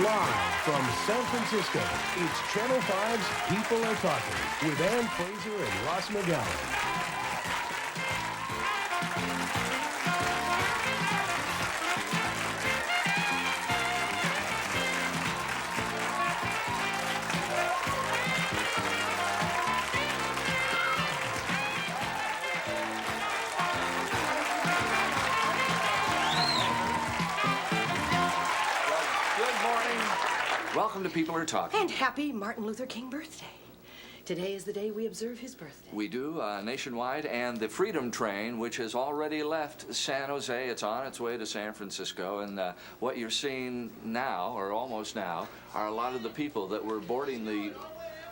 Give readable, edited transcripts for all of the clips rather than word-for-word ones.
Live from San Francisco, it's Channel 5's People Are Talking with Ann Fraser and Ross McGowan. Welcome to People Are Talking. And happy Martin Luther King birthday. Today is the day we observe his birthday. We do, nationwide, and the Freedom Train, which has already left San Jose, it's on its way to San Francisco, and what you're seeing now, or almost now, are a lot of the people that were boarding the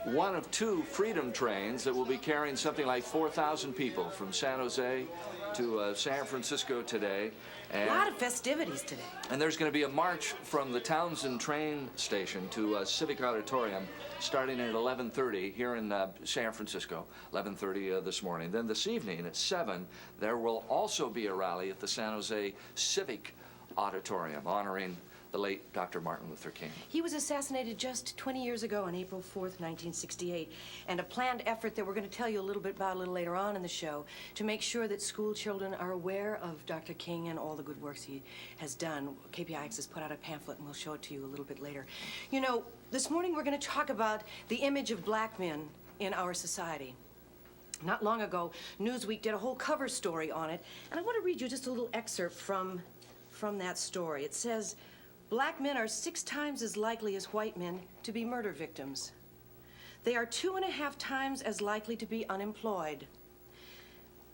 one of two Freedom Trains that will be carrying something like 4,000 people from San Jose to San Francisco today. And a lot of festivities today. And there's going to be a march from the Townsend train station to Civic Auditorium starting at 11:30 here in San Francisco, 11:30 this morning. Then this evening at 7, there will also be a rally at the San Jose Civic Auditorium honoring the late Dr. Martin Luther King. He was assassinated just 20 years ago on April 4th, 1968, and a planned effort that we're going to tell you a little bit about a little later on in the show to make sure that school children are aware of Dr. King and all the good works he has done. KPIX has put out a pamphlet, and we'll show it to you a little bit later. You know, this morning we're going to talk about the image of black men in our society. Not long ago, Newsweek did a whole cover story on it, and I want to read you just a little excerpt from that story. It says, "Black men are 6 times as likely as white men to be murder victims. They are 2.5 times as likely to be unemployed.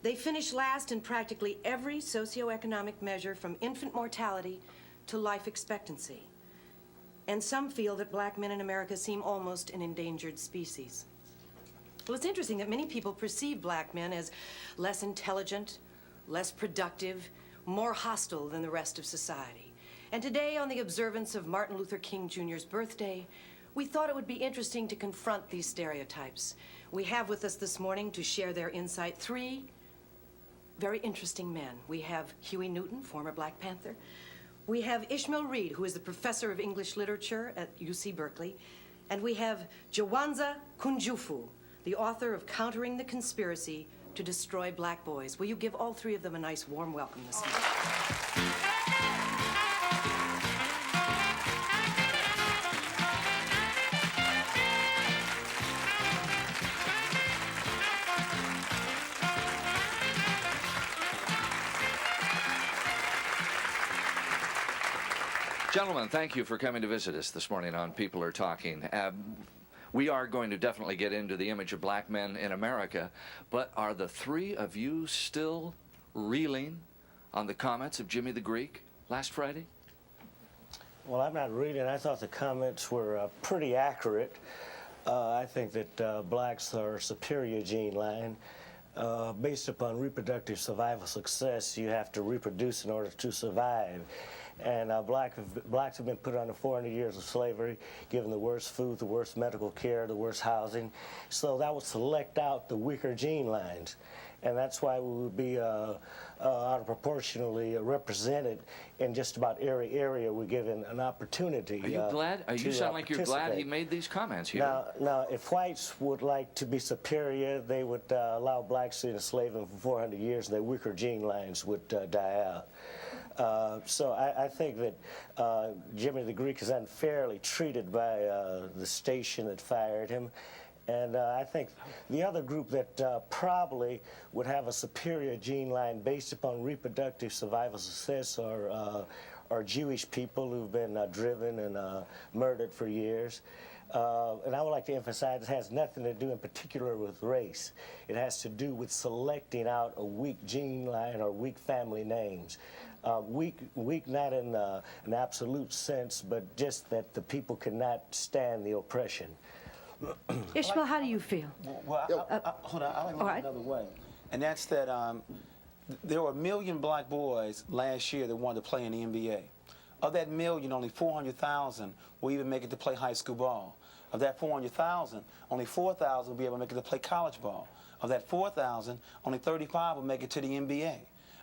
They finish last in practically every socioeconomic measure from infant mortality to life expectancy. And some feel that black men in America seem almost an endangered species." Well, it's interesting that many people perceive black men as less intelligent, less productive, more hostile than the rest of society. And today, on the observance of Martin Luther King Jr.'s birthday, we thought it would be interesting to confront these stereotypes. We have with us this morning to share their insight 3 very interesting men. We have Huey Newton, former Black Panther. We have Ishmael Reed, who is the professor of English literature at UC Berkeley. And we have Jawanza Kunjufu, the author of Countering the Conspiracy to Destroy Black Boys. Will you give all 3 of them a nice warm welcome this morning? Gentlemen, thank you for coming to visit us this morning on People Are Talking. We are going to definitely get into the image of black men in America, but are the 3 of you still reeling on the comments of Jimmy the Greek last Friday? Well, I'm not reeling. I thought the comments were pretty accurate. I think that blacks are a superior gene line. Based upon reproductive survival success, you have to reproduce in order to survive. And blacks have been put under 400 years of slavery, given the worst food, the worst medical care, the worst housing. So that would select out the weaker gene lines. And that's why we would be out of proportionally represented in just about every area we're given an opportunity. Are you glad? You sound like you're glad he made these comments here. Now, if whites would like to be superior, they would allow blacks to enslave them for 400 years, and their weaker gene lines would die out. So I think that Jimmy the Greek is unfairly treated by the station that fired him. And I think the other group that probably would have a superior gene line based upon reproductive survival success are Jewish people who've been driven and murdered for years. And I would like to emphasize it has nothing to do in particular with race. It has to do with selecting out a weak gene line or weak family names. Weak not in an absolute sense, but just that the people cannot stand the oppression. Ishmael, how do you feel? Well, hold on, I like to look another way. And that's that there were 1 million black boys last year that wanted to play in the NBA. Of that 1 million, only 400,000 will even make it to play high school ball. Of that 400,000, only 4,000 will be able to make it to play college ball. Of that 4,000, only 35 will make it to the NBA.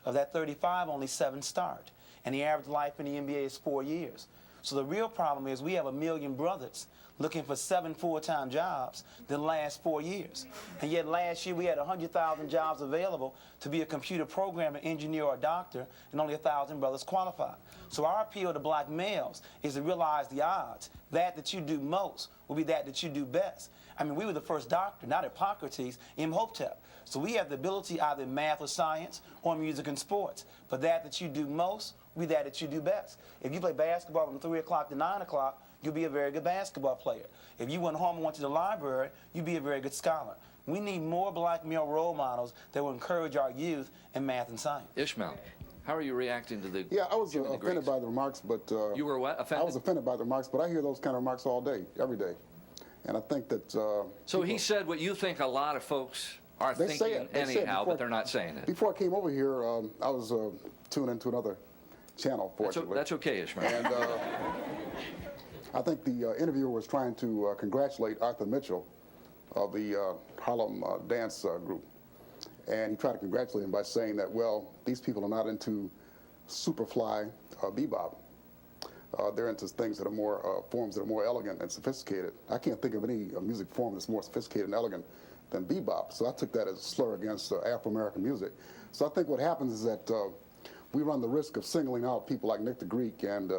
Of that 35, only 7 start. And the average life in the NBA is 4 years. So the real problem is we have 1 million brothers looking for 7 full-time jobs the last 4 years. And yet last year we had 100,000 jobs available to be a computer programmer, engineer, or doctor, and only 1,000 brothers qualified. So our appeal to black males is to realize the odds. That you do most will be that you do best. I mean, we were the first doctor, not Hippocrates, Imhotep. So we have the ability either in math or science or music and sports. But that you do most will be that you do best. If you play basketball from 3 o'clock to 9 o'clock, you'll be a very good basketball player. If you went home and went to the library, you'd be a very good scholar. We need more black male role models that will encourage our youth in math and science. Ishmael, how are you reacting to the... Yeah, I was offended by the remarks, but... you were what? Offended? I was offended by the remarks, but I hear those kind of remarks all day, every day. And I think that... so he said what you think a lot of folks are thinking anyhow, but they're not saying it. Before I came over here, I was tuned into another channel, fortunately. That's okay, Ishmael. And I think the interviewer was trying to congratulate Arthur Mitchell of the Harlem dance group. And he tried to congratulate him by saying that, well, these people are not into superfly bebop. They're into things that are more, forms that are more elegant and sophisticated. I can't think of any music form that's more sophisticated and elegant than bebop. So I took that as a slur against Afro-American music. So I think what happens is that we run the risk of singling out people like Nick the Greek and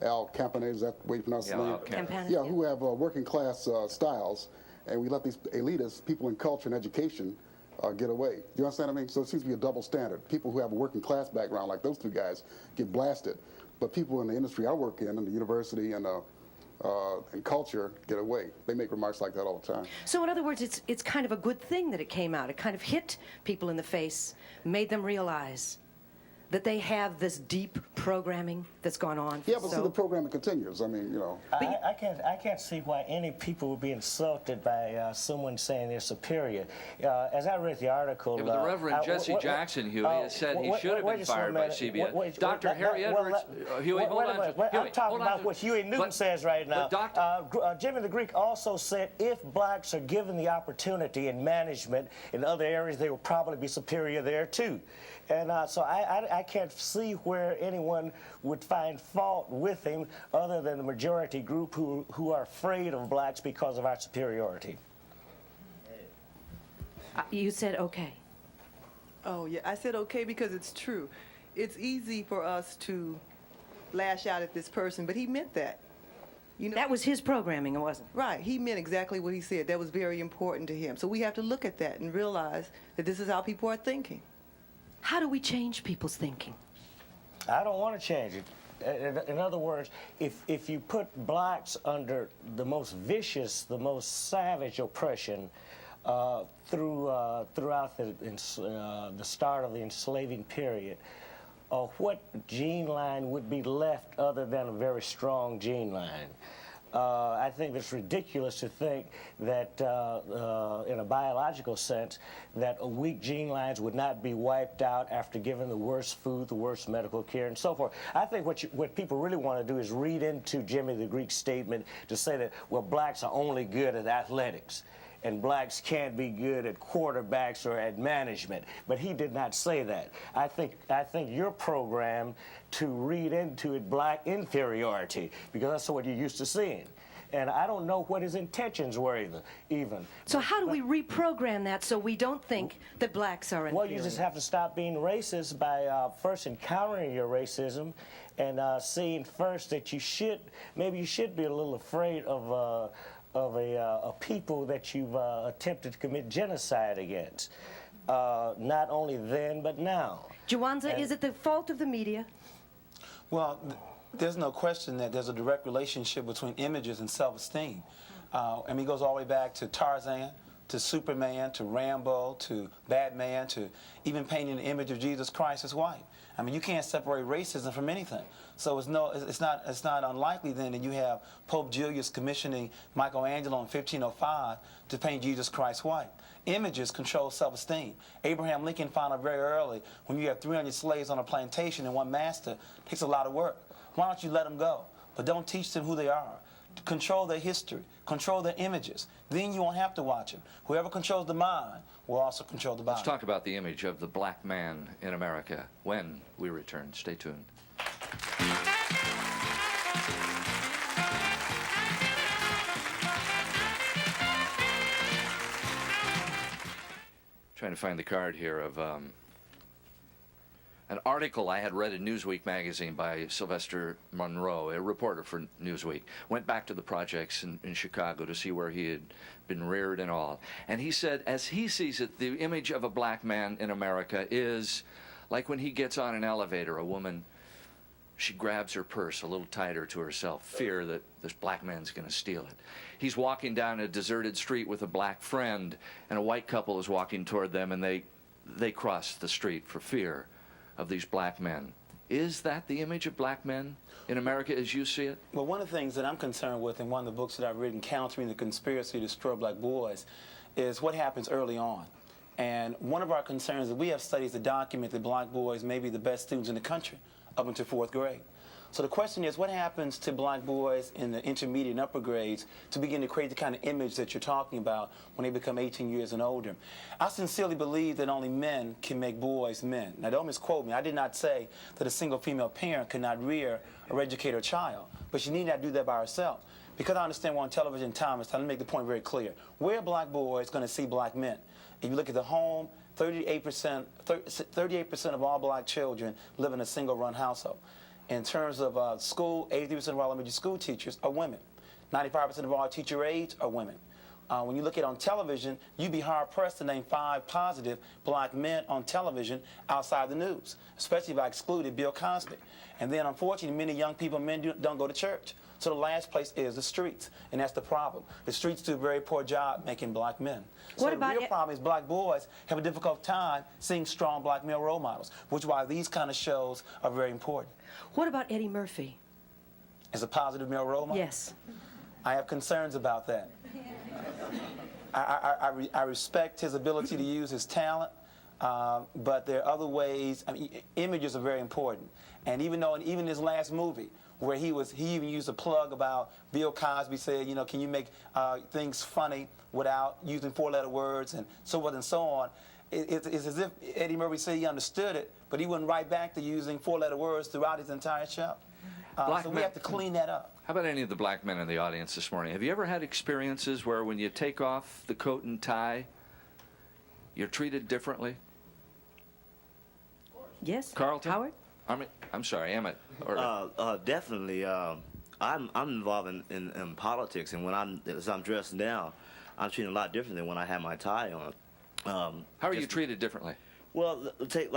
Al Campanet, is that the way you pronounce his name? Yeah, who have working class styles, and we let these elitists, people in culture and education, get away. Do you understand what I mean? So it seems to be a double standard. People who have a working class background, like those two guys, get blasted. But people in the industry I work in the university and culture, get away. They make remarks like that all the time. So in other words, it's kind of a good thing that it came out. It kind of hit people in the face, made them realize that they have this deep programming that's gone on. Yeah, but see, the programming continues. I mean, you know. I can't see why any people would be insulted by someone saying they're superior. As I read the article... Yeah, but the Reverend Jesse Jackson, Huey, has said he should have been fired by CBS. Dr. Harry Edwards... Huey, hold on. I'm talking about what Huey Newton says right now. Jimmy the Greek also said if blacks are given the opportunity in management in other areas, they will probably be superior there, too. And so I can't see where anyone would find fault with him other than the majority group who are afraid of blacks because of our superiority. You said okay. Oh, yeah, I said okay because it's true. It's easy for us to lash out at this person, but he meant that. You know, that was his programming, it wasn't? Right. He meant exactly what he said. That was very important to him. So we have to look at that and realize that this is how people are thinking. How do we change people's thinking? I don't want to change it. In other words, if you put blacks under the most vicious, the most savage oppression throughout the start of the enslaving period, what gene line would be left other than a very strong gene line? I think it's ridiculous to think that, in a biological sense, that weak gene lines would not be wiped out after giving the worst food, the worst medical care, and so forth. I think what people really want to do is read into Jimmy the Greek's statement to say that, well, blacks are only good at athletics, and blacks can't be good at quarterbacks or at management. But he did not say that. I think you're programmed to read into it black inferiority, because that's what you're used to seeing. And I don't know what his intentions were even. So how do we reprogram that so we don't think that blacks are inferior? Well, you just have to stop being racist by first encountering your racism and seeing first that you should be a little afraid of a people that you've attempted to commit genocide against. Not only then, but now. Jawanza, is it the fault of the media? Well, there's no question that there's a direct relationship between images and self-esteem. I mean, it goes all the way back to Tarzan, to Superman, to Rambo, to Batman, to even painting the image of Jesus Christ as white. I mean, you can't separate racism from anything. So it's not unlikely then that you have Pope Julius commissioning Michelangelo in 1505 to paint Jesus Christ white. Images control self-esteem. Abraham Lincoln found out very early when you have 300 slaves on a plantation and one master, it takes a lot of work. Why don't you let them go? But don't teach them who they are. Control their history. Control their images. Then you won't have to watch them. Whoever controls the mind will also control the body. Let's talk about the image of the black man in America when we return. Stay tuned. Trying to find the card here of an article I had read in Newsweek magazine by Sylvester Monroe, a reporter for Newsweek. Went back to the projects in Chicago to see where he had been reared and all. And he said, as he sees it, the image of a black man in America is like when he gets on an elevator, a woman, she grabs her purse a little tighter to herself, fear that this black man's going to steal it. He's walking down a deserted street with a black friend, and a white couple is walking toward them, and they cross the street for fear of these black men. Is that the image of black men in America as you see it? Well, one of the things that I'm concerned with in one of the books that I've written, Countering the Conspiracy to Destroy Black Boys, is what happens early on. And one of our concerns is we have studies that document that black boys may be the best students in the country up until 4th grade. So the question is, what happens to black boys in the intermediate and upper grades to begin to create the kind of image that you're talking about when they become 18 years and older? I sincerely believe that only men can make boys men. Now, don't misquote me. I did not say that a single female parent could not rear or educate her child, but she need not do that by herself. Because I understand we're on television time, it's time to make the point very clear. Where are black boys going to see black men? If you look at the home, 38% of all black children live in a single-run household. In terms of school, 80% of all elementary school teachers are women. 95% of all teacher aides are women. When you look at on television, you'd be hard-pressed to name 5 positive black men on television outside the news, especially if I excluded Bill Cosby. And then, unfortunately, many young people, men don't go to church. So the last place is the streets, and that's the problem. The streets do a very poor job making black men. So the real problem is black boys have a difficult time seeing strong black male role models, which is why these kind of shows are very important. What about Eddie Murphy? As a positive male role model? Yes. I have concerns about that. I respect his ability to use his talent, but there are other ways. I mean, images are very important. And even though, even his last movie, where he even used a plug about Bill Cosby said, you know, can you make things funny without using 4-letter words and so forth and so on. It's as if Eddie Murphy said he understood it, but he went right back to using 4-letter words throughout his entire show. So we have to clean that up. How about any of the black men in the audience this morning? Have you ever had experiences where when you take off the coat and tie, you're treated differently? Yes. Carlton? Howard? I'm sorry, Emmett. Definitely. I'm involved in politics, and as I'm dressed now, I'm treated a lot different than when I had my tie on. How are you treated differently? Well, take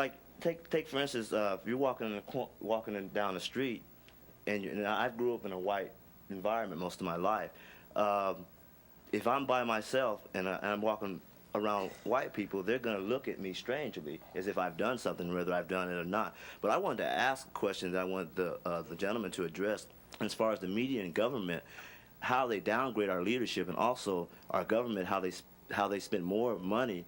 for instance, if you're walking down the street, and I grew up in a white environment most of my life. If I'm by myself and I'm walking around white people, they're going to look at me strangely, as if I've done something, whether I've done it or not. But I wanted to ask a question that I want the gentleman to address, as far as the media and government, how they downgrade our leadership, and also our government, how they spend more money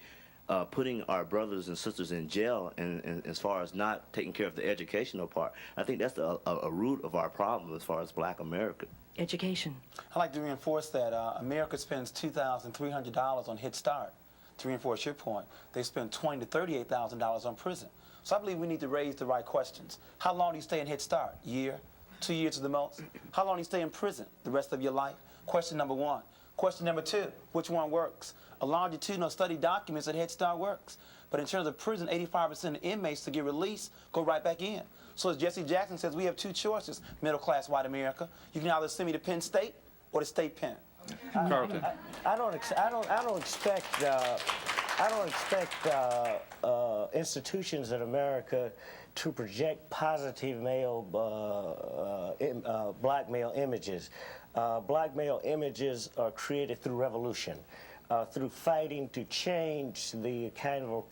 putting our brothers and sisters in jail, and as far as not taking care of the educational part. I think that's a root of our problem as far as black America. Education. I'd like to reinforce that America spends $2,300 on Head Start. To reinforce your point, they spend $20,000 to $38,000 on prison. So I believe we need to raise the right questions. How long do you stay in Head Start? Year? 2 years at the most? How long do you stay in prison? The rest of your life? Question number 1. Question number 2, which one works? A longitudinal study documents that Head Start works. But in terms of prison, 85% of inmates to get released go right back in. So as Jesse Jackson says, we have 2 choices, middle-class white America. You can either send me to Penn State or the state pen. Carlton. I don't expect institutions in America to project positive black male images. Black male images are created through revolution, through fighting to change the kind of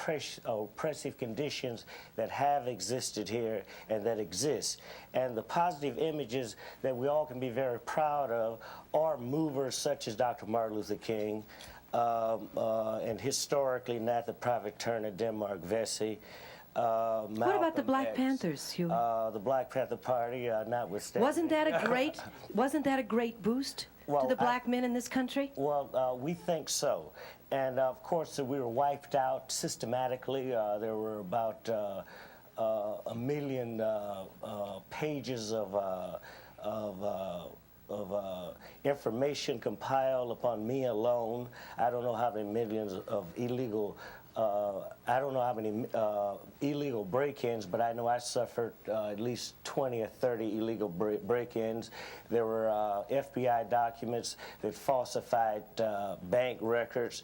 oppressive conditions that have existed here and that exist. And the positive images that we all can be very proud of are movers such as Dr. Martin Luther King, and historically Nathan Private Turner, Denmark Vesey. What about the Black Panthers, Huey? The Black Panther Party, notwithstanding. Wasn't that a great boost to the black men in this country? Well, we think so. And of course, we were wiped out systematically. There were about 1 million pages of information compiled upon me alone. I don't know how many millions of illegal I don't know how many illegal break-ins, but I know I suffered at least 20 or 30 illegal break-ins. There were FBI documents that falsified bank records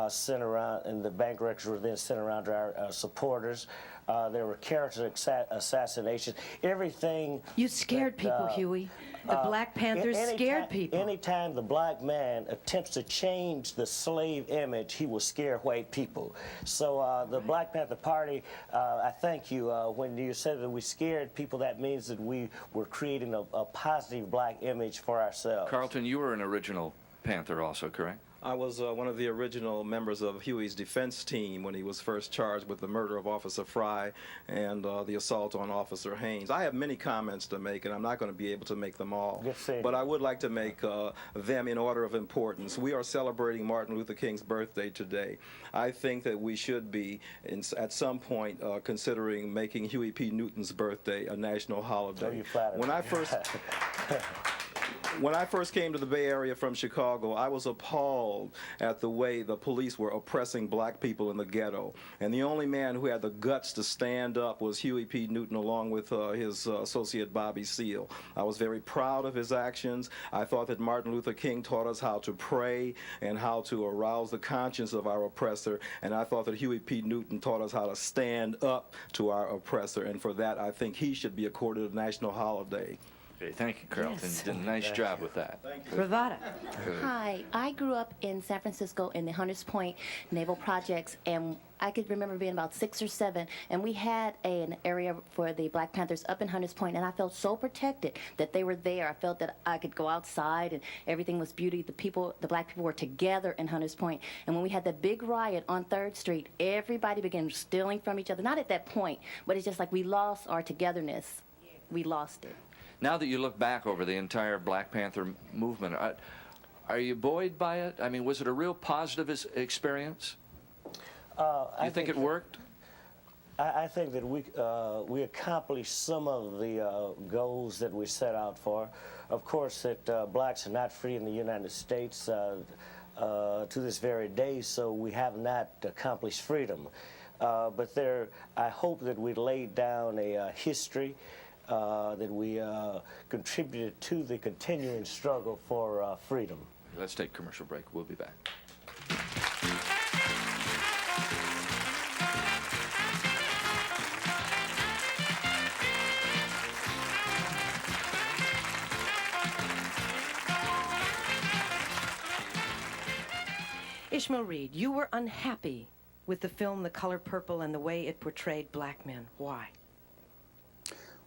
sent around, and the bank records were then sent around to our supporters. There were character assassinations. Everything. You scared that, people, Huey. The Black Panthers scared people. Anytime the black man attempts to change the slave image, he will scare white people. So the Black Panther Party, I thank you. When you said that we scared people, that means that we were creating a positive black image for ourselves. Carlton, you were an original Panther also, correct? I was one of the original members of Huey's defense team when he was first charged with the murder of Officer Fry and the assault on Officer Haynes. I have many comments to make, and I'm not going to be able to make them all. But I would like to make them in order of importance. We are celebrating Martin Luther King's birthday today. I think that we should be, at some point, considering making Huey P. Newton's birthday a national holiday. When I first came to the Bay Area from Chicago, I was appalled at the way the police were oppressing black people in the ghetto. And the only man who had the guts to stand up was Huey P. Newton, along with his associate Bobby Seale. I was very proud of his actions. I thought that Martin Luther King taught us how to pray and how to arouse the conscience of our oppressor. And I thought that Huey P. Newton taught us how to stand up to our oppressor. And for that, I think he should be accorded a national holiday. Okay, thank you, Carlton. Yes. You did a nice job with that. Thank you. Bravada. Hi, I grew up in San Francisco in the Hunters Point Naval Projects, and I could remember being about 6 or 7, and we had an area for the Black Panthers up in Hunters Point, and I felt so protected that they were there. I felt that I could go outside, and everything was beauty. The black people were together in Hunters Point, and when we had that big riot on 3rd Street, everybody began stealing from each other. Not at that point, but it's just like we lost our togetherness. We lost it. Now that you look back over the entire Black Panther movement, are you buoyed by it? I mean, was it a real positive experience? You think it worked? I think that we accomplished some of the goals that we set out for. Of course, that blacks are not free in the United States to this very day, so we have not accomplished freedom. But I hope that we laid down a history that we contributed to the continuing struggle for freedom. Let's take a commercial break. We'll be back. Ishmael Reed, you were unhappy with the film The Color Purple and the way it portrayed black men. Why?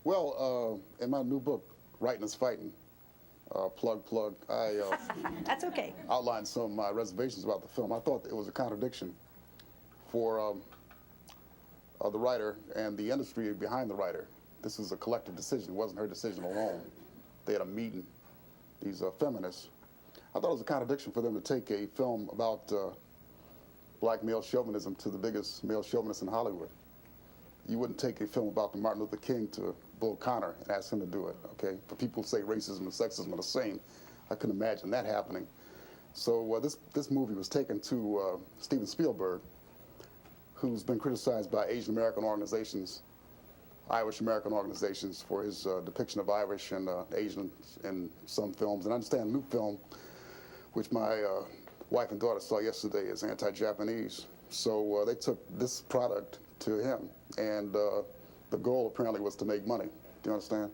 Well, in my new book, Writing is Fighting, plug, I That's okay. outlined some of my reservations about the film. I thought it was a contradiction for the writer and the industry behind the writer. This was a collective decision. It wasn't her decision alone. They had a meeting, these feminists. I thought it was a contradiction for them to take a film about black male chauvinism to the biggest male chauvinist in Hollywood. You wouldn't take a film about Martin Luther King to Bull Connor and ask him to do it, okay? For people who say racism and sexism are the same, I couldn't imagine that happening. So this movie was taken to Steven Spielberg, who's been criticized by Asian American organizations, Irish American organizations for his depiction of Irish and Asians in some films. And I understand a new film, which my wife and daughter saw yesterday, is anti-Japanese. So they took this product to him, and the goal apparently was to make money. Do you understand?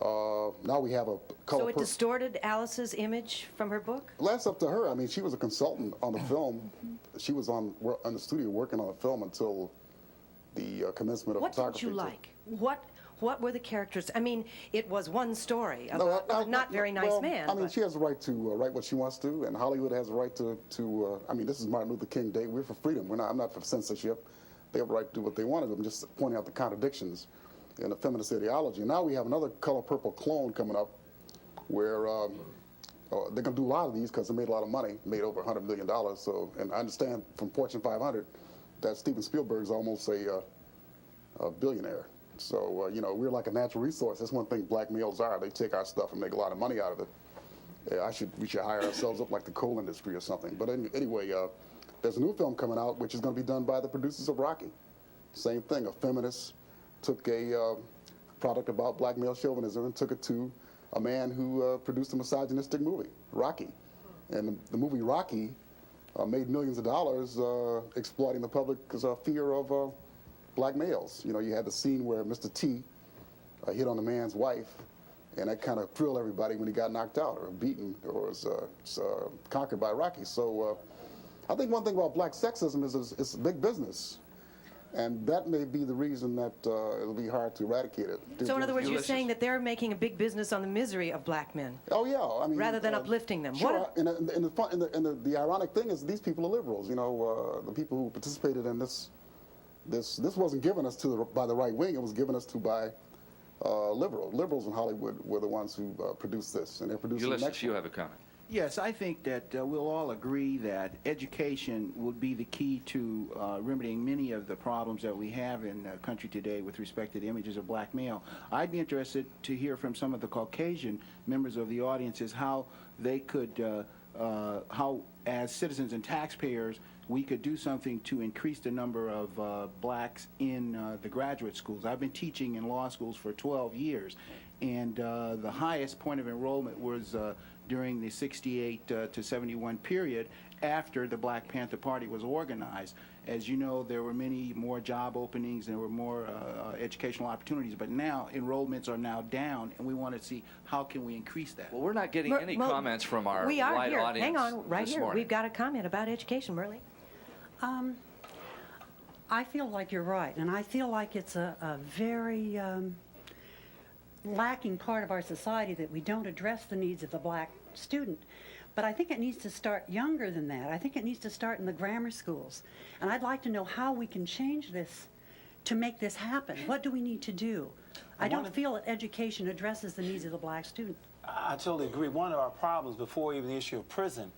Now we have a color. So it distorted Alice's image from her book? Well, that's up to her. I mean, she was a consultant on the film. She was on the studio working on the film until the commencement of What photography. didn't you like? What were the characters? I mean, it was one story about a not very nice man. I mean, she has the right to write what she wants to, and Hollywood has the right to I mean, this is Martin Luther King Day. We're for freedom. I'm not for censorship. They have the right to do what they want to do. I'm just pointing out the contradictions in the feminist ideology. And now we have another Color Purple clone coming up where they're going to do a lot of these because they made a lot of money, made over $100 million. So, and I understand from Fortune 500 that Steven Spielberg's almost a billionaire. So, you know, we're like a natural resource. That's one thing black males are. They take our stuff and make a lot of money out of it. We should hire ourselves up like the coal industry or something. But anyway, There's a new film coming out which is going to be done by the producers of Rocky. Same thing, a feminist took a product about black male chauvinism and took it to a man who produced a misogynistic movie, Rocky. And the movie Rocky made millions of dollars exploiting the public's fear of black males. You know, you had the scene where Mr. T hit on the man's wife, and that kind of thrilled everybody when he got knocked out or beaten or was conquered by Rocky. So I think one thing about black sexism is it's big business. And that may be the reason that it'll be hard to eradicate it. So in other words, you're saying that they're making a big business on the misery of black men. Oh yeah, I mean, rather than uplifting them. Sure. What? And the ironic thing is these people are liberals. You know, the people who participated in this wasn't given us by the right wing. It was given us by liberals in Hollywood were the ones who produced this, and they're producing the next one. You have a comment. Yes, I think that we'll all agree that education would be the key to remedying many of the problems that we have in the country today with respect to the images of black male. I'd be interested to hear from some of the Caucasian members of the audiences how they could, how as citizens and taxpayers, we could do something to increase the number of blacks in the graduate schools. I've been teaching in law schools for 12 years, and the highest point of enrollment was during the 68 to 71 period after the Black Panther Party was organized. As you know, there were many more job openings, there were more educational opportunities, but now enrollments are now down, and we want to see how can we increase that. Well, we're not getting any comments from our we are white here. audience. Hang on, right this here. morning. We've got a comment about education, Merle. I feel like you're right, and I feel like it's a very lacking part of our society that we don't address the needs of the black student. But I think it needs to start younger than that. I think it needs to start in the grammar schools. And I'd like to know how we can change this to make this happen. What do we need to do? I don't feel that education addresses the needs of the black student. I totally agree. One of our problems before even the issue of prison,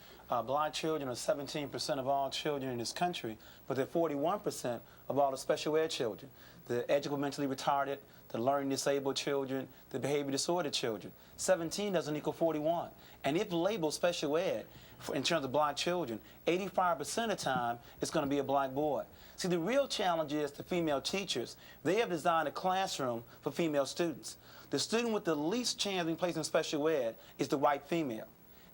black children are 17% of all children in this country, but they're 41% of all the special ed children. The mentally retarded, the learning disabled children, the behavior disordered children. 17 doesn't equal 41. And if labeled special ed in terms of black children, 85% of the time it's going to be a black boy. See, the real challenge is the female teachers. They have designed a classroom for female students. The student with the least chance of being placed in special ed is the white female,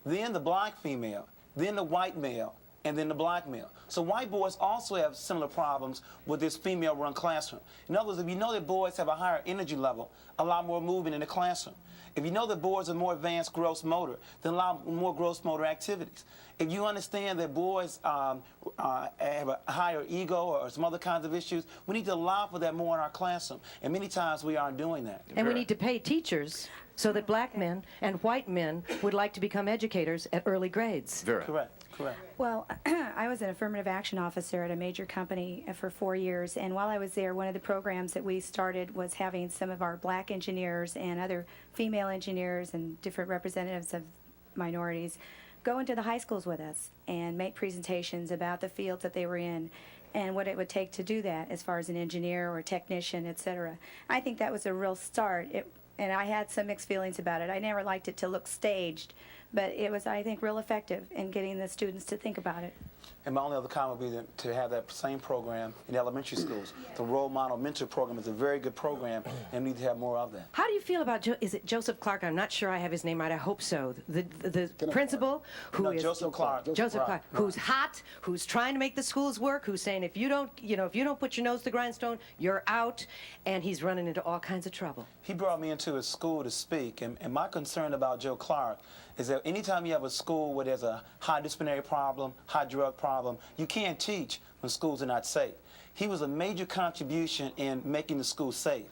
then the black female, then the white male, and then the black male. So white boys also have similar problems with this female-run classroom. In other words, if you know that boys have a higher energy level, a lot more movement in the classroom. If you know that boys are more advanced gross motor, then allow more gross motor activities. If you understand that boys have a higher ego or some other kinds of issues, we need to allow for that more in our classroom. And many times we aren't doing that. And we need to pay teachers so that black men and white men would like to become educators at early grades. Vera. Correct. Well, I was an affirmative action officer at a major company for 4 years, and while I was there, one of the programs that we started was having some of our black engineers and other female engineers and different representatives of minorities go into the high schools with us and make presentations about the fields that they were in and what it would take to do that as far as an engineer or a technician, etc. I think that was a real start. And I had some mixed feelings about it. I never liked it to look staged, but it was, I think, real effective in getting the students to think about it. And my only other comment would be to have that same program in elementary schools. The Role Model Mentor Program is a very good program, and we need to have more of that. How do you feel about, is it Joseph Clark? I'm not sure I have his name right. I hope so. The principal who is Joseph Clark. Joseph Clark, who's hot, who's trying to make the schools work, who's saying if you don't put your nose to the grindstone, you're out, and he's running into all kinds of trouble. He brought me into his school to speak, and my concern about Joe Clark is that anytime you have a school where there's a high disciplinary problem, high drug problem, you can't teach when schools are not safe. He was a major contribution in making the school safe.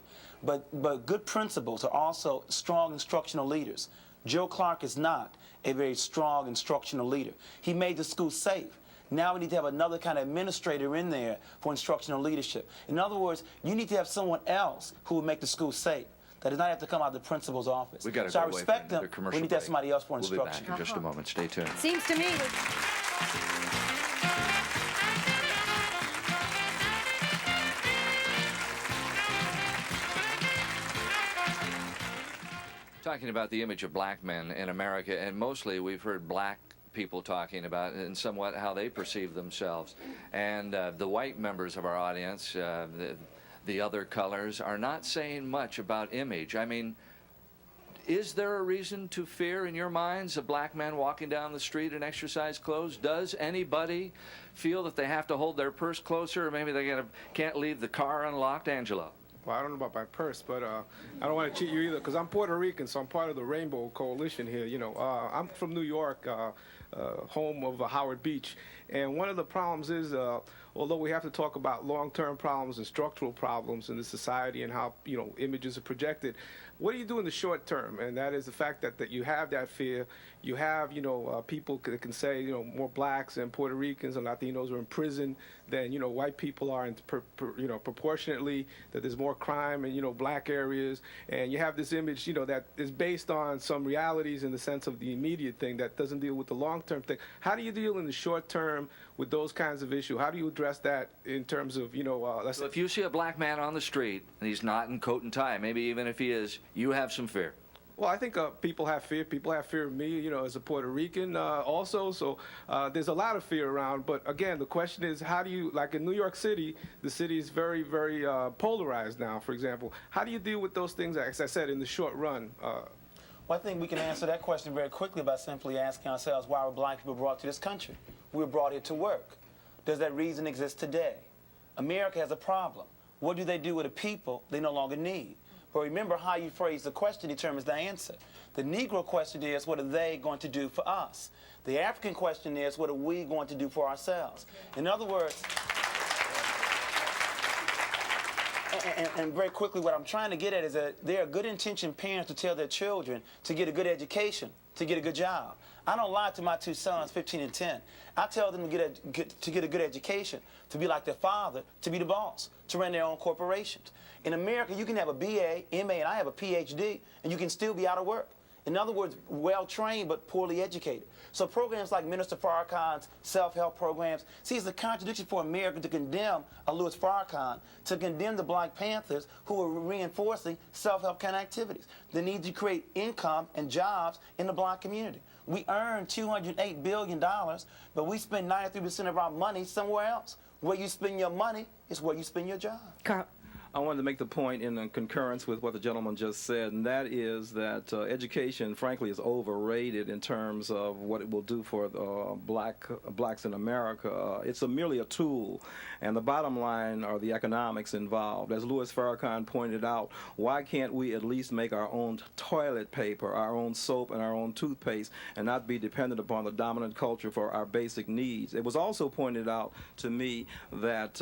But good principals are also strong instructional leaders. Joe Clark is not a very strong instructional leader. He made the school safe. Now we need to have another kind of administrator in there for instructional leadership. In other words, you need to have someone else who will make the school safe. That does not have to come out of the principal's office. We got to so go I away respect from them. commercial We need to have break. somebody else for We'll instruction. be back in just a moment. Stay tuned. Seems to me. Talking about the image of black men in America, and mostly we've heard black people talking about and somewhat how they perceive themselves. And the white members of our audience, the other colors, are not saying much about image. I mean, is there a reason to fear in your minds a black man walking down the street in exercise clothes? Does anybody feel that they have to hold their purse closer, or maybe they can't leave the car unlocked? Angelo? Well, I don't know about my purse, but I don't want to cheat you either, because I'm Puerto Rican, so I'm part of the Rainbow Coalition here. You know, I'm from New York, home of Howard Beach, and one of the problems is, although we have to talk about long-term problems and structural problems in the society and how, you know, images are projected, what do you do in the short term? And that is the fact that you have that fear. You have, you know, people that can say, you know, more blacks and Puerto Ricans and Latinos are in prison than, you know, white people are, you know, proportionately, that there's more crime in, you know, black areas. And you have this image, you know, that is based on some realities in the sense of the immediate thing that doesn't deal with the long-term thing. How do you deal in the short term with those kinds of issues? How do you address that in terms of, you know, so if you see a black man on the street and he's not in coat and tie, maybe even if he is, you have some fear? Well, I think people have fear. People have fear of me, you know, as a Puerto Rican also. So there's a lot of fear around. But again, the question is, how do you, like in New York City, the city is very, very polarized now, for example. How do you deal with those things, as I said, in the short run? Well, I think we can answer that question very quickly by simply asking ourselves, why were black people brought to this country? We were brought here to work. Does that reason exist today? America has a problem. What do they do with the people they no longer need? But remember, how you phrase the question determines the answer. The Negro question is, what are they going to do for us? The African question is, what are we going to do for ourselves? In other words, and very quickly, what I'm trying to get at is that there are good-intentioned parents to tell their children to get a good education, to get a good job. I don't lie to my two sons, 15 and 10. I tell them to get a good education, to be like their father, to be the boss, to run their own corporations. In America, you can have a BA, MA, and I have a PhD, and you can still be out of work. In other words, well-trained but poorly educated. So programs like Minister Farrakhan's self-help programs, see, it's a contradiction for America to condemn a Louis Farrakhan, to condemn the Black Panthers who are reinforcing self-help kind of activities. The need to create income and jobs in the black community. We earn $208 billion, but we spend 93% of our money somewhere else. Where you spend your money is where you spend your job. Carl. I wanted to make the point in concurrence with what the gentleman just said, and that is that education, frankly, is overrated in terms of what it will do for blacks in America. It's merely a tool, and the bottom line are the economics involved. As Louis Farrakhan pointed out, why can't we at least make our own toilet paper, our own soap, and our own toothpaste, and not be dependent upon the dominant culture for our basic needs? It was also pointed out to me that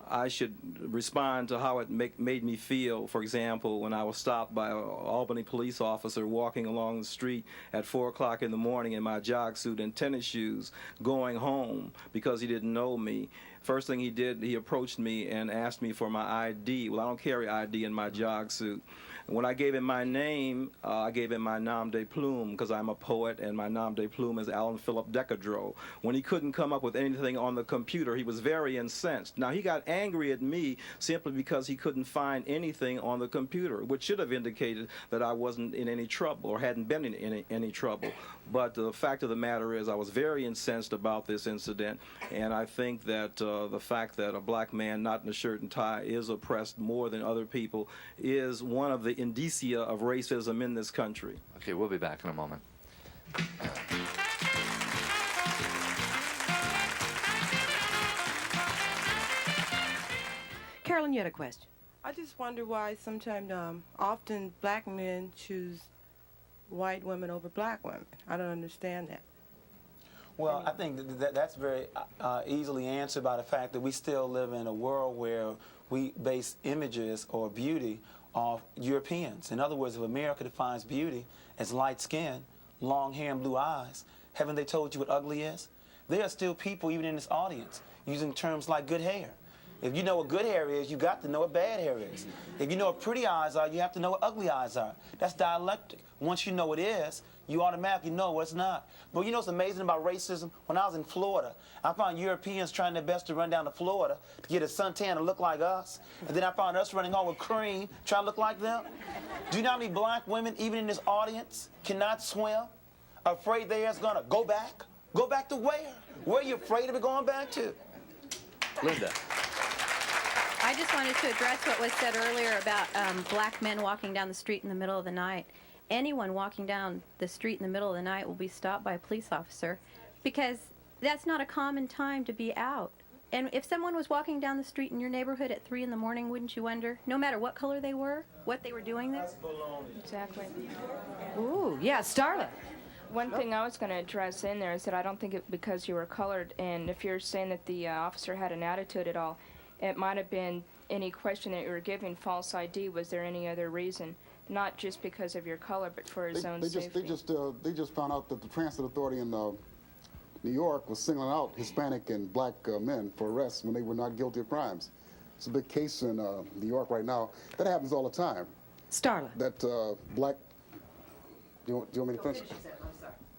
I should respond to how it made me feel, for example, when I was stopped by an Albany police officer walking along the street at 4 o'clock in the morning in my jog suit and tennis shoes going home because he didn't know me. First thing he did, he approached me and asked me for my ID. Well, I don't carry ID in my jog suit. When I gave him my name, I gave him my nom de plume because I'm a poet, and my nom de plume is Alan Philip Decadro. When he couldn't come up with anything on the computer, he was very incensed. Now, he got angry at me simply because he couldn't find anything on the computer, which should have indicated that I wasn't in any trouble or hadn't been in any trouble. But the fact of the matter is I was very incensed about this incident, and I think that the fact that a black man not in a shirt and tie is oppressed more than other people is one of the indicia of racism in this country. Okay, we'll be back in a moment. Carolyn, you had a question. I just wonder why sometimes, often black men choose white women over black women. I don't understand that. Well, I think that's very easily answered by the fact that we still live in a world where we base images or beauty off Europeans. In other words, if America defines beauty as light skin, long hair, and blue eyes, haven't they told you what ugly is? There are still people, even in this audience, using terms like good hair. If you know what good hair is, you got to know what bad hair is. If you know what pretty eyes are, you have to know what ugly eyes are. That's dialectic. Once you know what it is, you automatically know what it's not. But you know what's amazing about racism? When I was in Florida, I found Europeans trying their best to run down to Florida to get a suntan to look like us. And then I found us running home with cream, trying to look like them. Do you know how many black women, even in this audience, cannot swim? Afraid they're going to go back? Go back to where? Where are you afraid of it going back to? Linda. I just wanted to address what was said earlier about black men walking down the street in the middle of the night. Anyone walking down the street in the middle of the night will be stopped by a police officer because that's not a common time to be out. And if someone was walking down the street in your neighborhood at 3 in the morning, wouldn't you wonder, no matter what color they were, what they were doing there? That's baloney. Exactly. Ooh, yeah, Starla. One thing I was going to address in there is that I don't think it because you were colored, and if you're saying that the officer had an attitude at all, it might have been any question that you were giving false ID. Was there any other reason? Not just because of your color, but for his own safety. They just found out that the Transit Authority in New York was singling out Hispanic and black men for arrests when they were not guilty of crimes. It's a big case in New York right now. That happens all the time. Starla. That black. Do you want me to finish?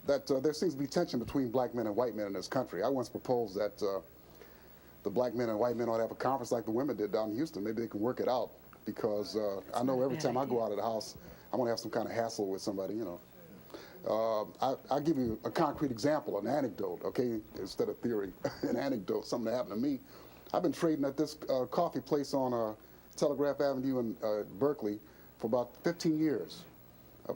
That there seems to be tension between black men and white men in this country. I once proposed that the black men and white men ought to have a conference like the women did down in Houston. Maybe they can work it out, because I know every time I go out of the house, I'm going to have some kind of hassle with somebody, you know. I'll give you a concrete example, an anecdote, okay, instead of theory. An anecdote, something that happened to me. I've been trading at this coffee place on Telegraph Avenue in Berkeley for about 15 years.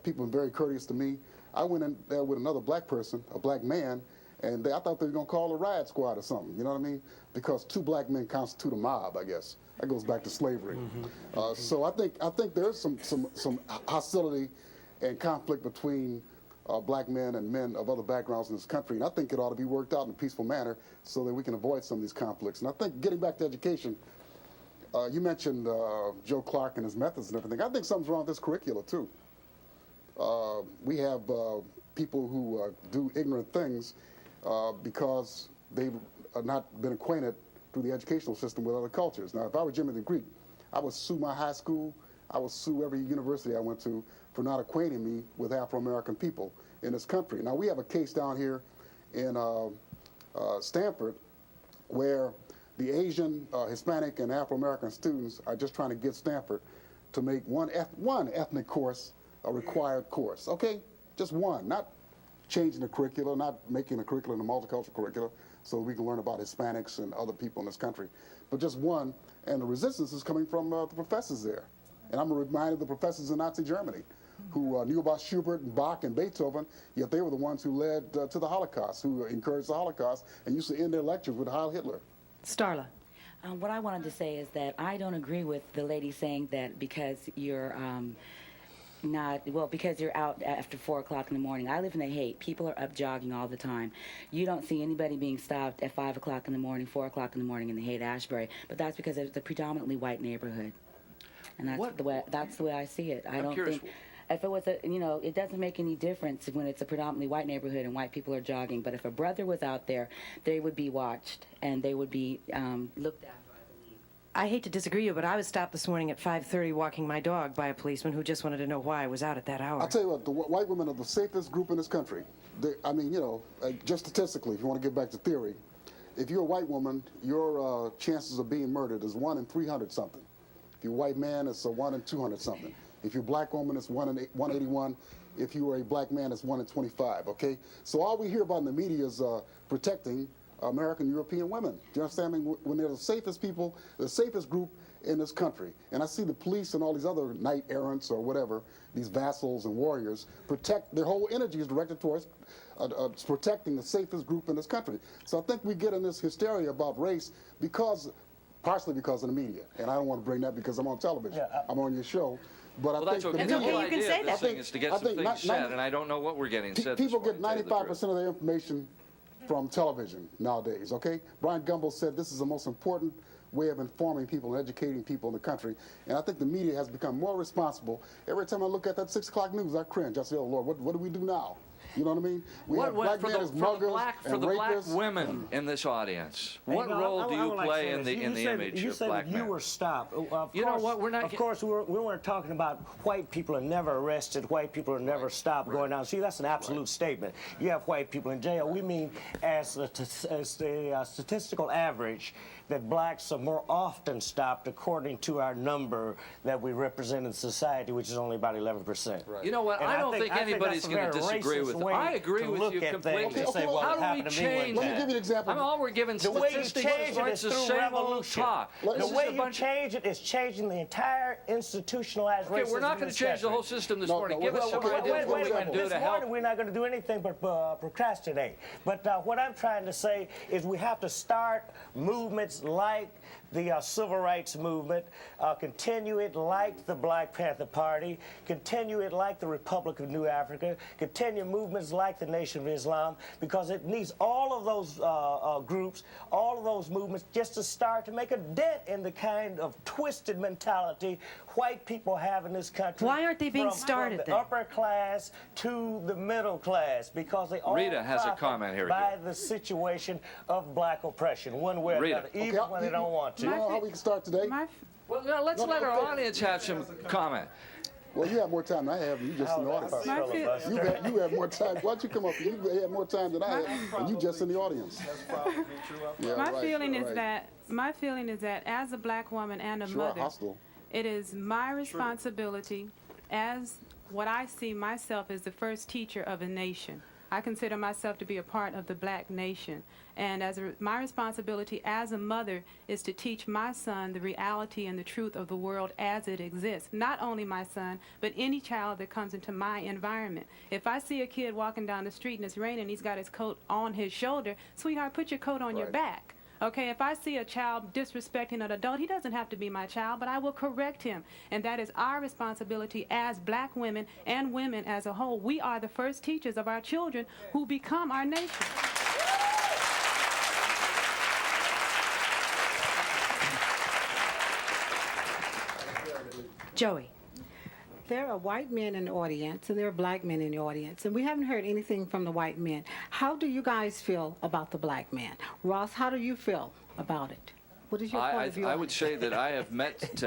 People have been very courteous to me. I went in there with another black person, a black man, and I thought they were going to call a riot squad or something, you know what I mean? Because 2 black men constitute a mob, I guess. That goes back to slavery. So I think there's some hostility and conflict between black men and men of other backgrounds in this country, and I think it ought to be worked out in a peaceful manner so that we can avoid some of these conflicts. And I think, getting back to education, you mentioned Joe Clark and his methods and everything. I think something's wrong with this curricula, too. We have people who do ignorant things because they've not been acquainted through the educational system with other cultures. Now, if I were Jimmy the Greek, I would sue my high school, I would sue every university I went to for not acquainting me with Afro-American people in this country. Now, we have a case down here in Stanford where the Asian, Hispanic, and Afro-American students are just trying to get Stanford to make one ethnic course a required course, okay? Just one, not changing the curricula, not making a curriculum a multicultural curriculum so we can learn about Hispanics and other people in this country, but just one. And the resistance is coming from the professors there. And I'm reminded of the professors in Nazi Germany who knew about Schubert and Bach and Beethoven, yet they were the ones who led to the Holocaust, who encouraged the Holocaust and used to end their lectures with Heil Hitler. Starla. What I wanted to say is that I don't agree with the lady saying that because you're because you're out after 4 o'clock in the morning. I live in the Haight. People are up jogging all the time. You don't see anybody being stopped at 5 o'clock in the morning, 4 o'clock in the morning in the Haight-Ashbury, but that's because it's a predominantly white neighborhood. And that's the way I see it. I don't think, if it was it doesn't make any difference when it's a predominantly white neighborhood and white people are jogging, but if a brother was out there, they would be watched and they would be looked at. I hate to disagree with you, but I was stopped this morning at 5:30 walking my dog by a policeman who just wanted to know why I was out at that hour. I'll tell you what, the white women are the safest group in this country. I mean, just statistically, if you want to get back to theory, if you're a white woman, your chances of being murdered is 1 in 300 something. If you're a white man, it's a 1 in 200 something. If you're a black woman, it's 1 in 181. If you are a black man, it's 1 in 25, okay? So all we hear about in the media is protecting American European women. Do you understand me? When they're the safest people, the safest group in this country. And I see the police and all these other knight errants or whatever, these vassals and warriors, their whole energy is directed towards protecting the safest group in this country. So I think we get in this hysteria about race partially because of the media. And I don't want to bring that because I'm on television. I'm on your show. But I think that's okay. the media, The whole idea of this thing is to get some things said, and I don't know what we're getting said. People get 95% of their information from television nowadays, okay? Brian Gumbel said this is the most important way of informing people and educating people in the country. And I think the media has become more responsible. Every time I look at that 6 o'clock news, I cringe. I say, oh, Lord, what do we do now? You know what I mean? For the black women in this audience, what role do you play in the image of black men? You were stopped. You know what? We're not. Of course, we weren't talking about white people are never arrested, white people are never stopped going down. See, that's an absolute statement. You have white people in jail. We mean as the statistical average that blacks are more often stopped according to our number that we represent in society, which is only about 11%. You know what? I don't think anybody's going to disagree with way I agree to with look you at completely. things and say, well, How it do we happened to me one change time. Let me give you an example. I mean, all we're giving The way you statistics change for it it's is the through same old revolution. talk. The This is way a you bunch change it is changing the entire institutionalized racism. Okay, we're not going to change the whole system this morning. Give us some ideas what we can do this to morning help. we're not going to do anything but procrastinate. But what I'm trying to say is we have to start movements like the civil rights movement, continue it like the Black Panther Party, continue it like the Republic of New Africa, continue movements like the Nation of Islam, because it needs all of those groups, all of those movements just to start to make a dent in the kind of twisted mentality white people have in this country. Why aren't they being from started the then? upper class to the middle class, because they all Rita has a profit comment here. by the situation of black oppression, one way or Rita. another, even when they don't want to. You know how we can start today? Well, now let's let our audience have some comment. Well, you have more time than I have. You just in the audience. You have more time. Why don't you come up? You have more time than I have, and you just in the audience. Yeah, my feeling is that as a black woman and a mother, it is my responsibility, as what I see myself as the first teacher of a nation. I consider myself to be a part of the black nation. And my responsibility as a mother is to teach my son the reality and the truth of the world as it exists. Not only my son, but any child that comes into my environment. If I see a kid walking down the street and it's raining and he's got his coat on his shoulder, sweetheart, put your coat on your back. Okay, if I see a child disrespecting an adult, he doesn't have to be my child, but I will correct him. And that is our responsibility as black women and women as a whole. We are the first teachers of our children who become our nation. Joey. There are white men in the audience, and there are black men in the audience, and we haven't heard anything from the white men. How do you guys feel about the black man? Ross, how do you feel about it? What is your point of view? I would say that I have met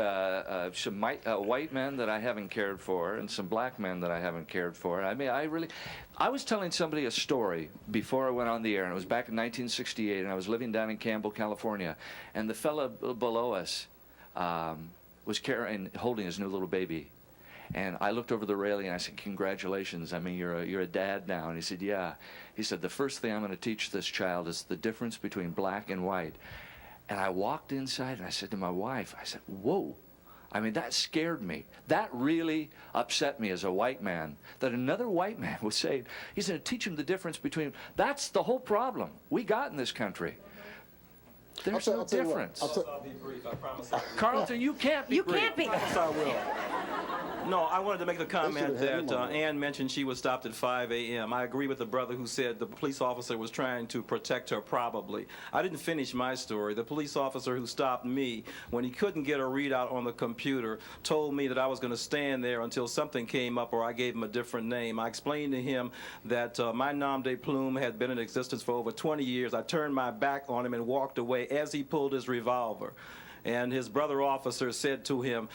some white men that I haven't cared for and some black men that I haven't cared for. I mean, I was telling somebody a story before I went on the air, and it was back in 1968, and I was living down in Campbell, California, and the fella below us was holding his new little baby. And I looked over the railing and I said, "Congratulations! I mean, you're a dad now." And he said, "Yeah." He said, "The first thing I'm going to teach this child is the difference between black and white." And I walked inside and I said to my wife, I said, "Whoa!" I mean, that scared me. That really upset me as a white man. That another white man was saying he's going to teach him the difference between. That's the whole problem we got in this country. There's no difference. I'll be brief, I promise. Carlton, you can't be brief. You can't be. Yes, I will. No, I wanted to make the comment that Ann mentioned she was stopped at 5 a.m. I agree with the brother who said the police officer was trying to protect her probably. I didn't finish my story. The police officer who stopped me, when he couldn't get a readout on the computer, told me that I was going to stand there until something came up or I gave him a different name. I explained to him that my nom de plume had been in existence for over 20 years. I turned my back on him and walked away as he pulled his revolver. And his brother officer said to him,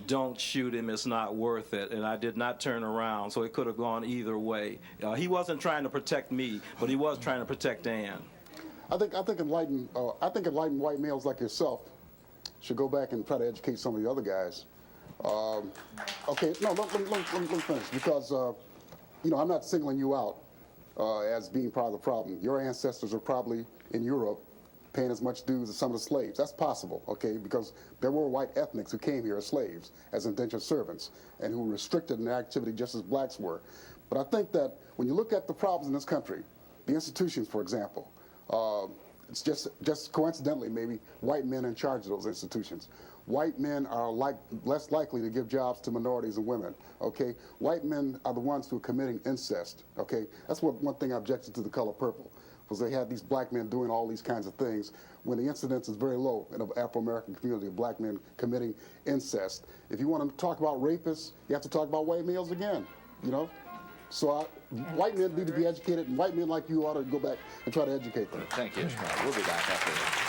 "Don't shoot him, it's not worth it." And I did not turn around, so it could have gone either way. He wasn't trying to protect me, but he was trying to protect Ann. I think enlightened white males like yourself should go back and try to educate some of the other guys. Okay, no, let me finish, because I'm not singling you out as being part of the problem. Your ancestors are probably in Europe paying as much dues as some of the slaves. That's possible, okay, because there were white ethnics who came here as slaves, as indentured servants, and who were restricted in their activity just as blacks were. But I think that when you look at the problems in this country, the institutions, for example, it's just coincidentally maybe white men in charge of those institutions. White men are less likely to give jobs to minorities and women, okay? White men are the ones who are committing incest, okay? That's one thing I objected to The Color Purple, because they had these black men doing all these kinds of things when the incidence is very low in the Afro-American community of black men committing incest. If you want to talk about rapists, you have to talk about white males again, So white men need to be educated, and white men like you ought to go back and try to educate them. Thank you, Ishmael. We'll be back after this.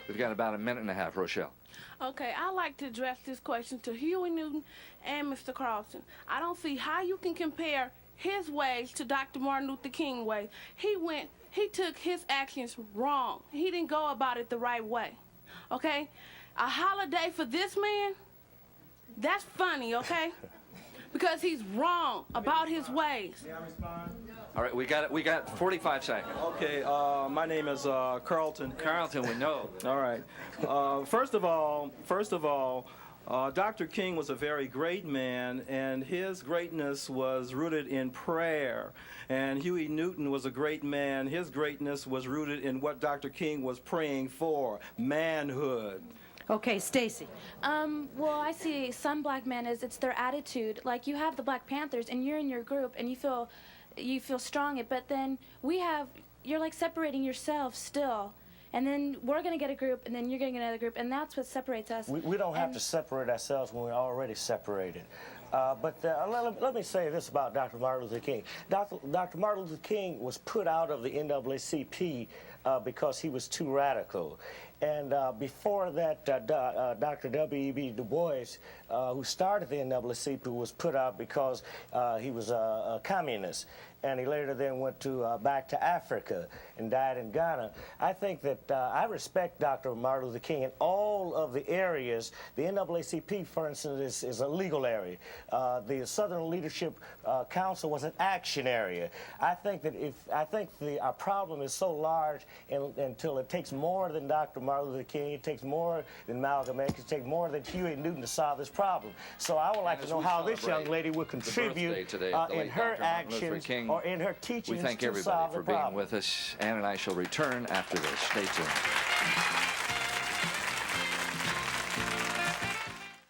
We've got about a minute and a half, Rochelle. Okay, I'd like to address this question to Huey Newton and Mr. Carlson. I don't see how you can compare his ways to Dr. Martin Luther King's ways. He took his actions wrong. He didn't go about it the right way. okay? A holiday for this man, that's funny, okay? Because he's wrong about his ways. May I respond? All right, we got 45 seconds. Okay, my name is Carlton. Carlton, we know. All right. First of all, Dr. King was a very great man, and his greatness was rooted in prayer. And Huey Newton was a great man. His greatness was rooted in what Dr. King was praying for, manhood. Okay, Stacy. Well, I see some black men is it's their attitude. Like you have the Black Panthers, and you're in your group, and you feel strong. But then you're like separating yourself still. And then we're going to get a group, and then you're going to get another group, and that's what separates us. We don't have to separate ourselves when we're already separated. But let me say this about Dr. Martin Luther King. Dr. Martin Luther King was put out of the NAACP because he was too radical. And before that, Dr. W.E.B. Du Bois, who started the NAACP, was put out because he was a communist. And he later then went back to Africa and died in Ghana. I think that I respect Dr. Martin Luther King in all of the areas. The NAACP, for instance, is a legal area. The Southern Leadership Council was an action area. I think that our problem is so large until it takes more than Dr. Martin Luther King, it takes more than Malcolm X, it takes more than Huey Newton to solve this problem. So I would like to know how this young lady would contribute in her actions or in her teachings we thank to everybody solve the for being problem. with us. Ann and I shall return after this. Stay tuned.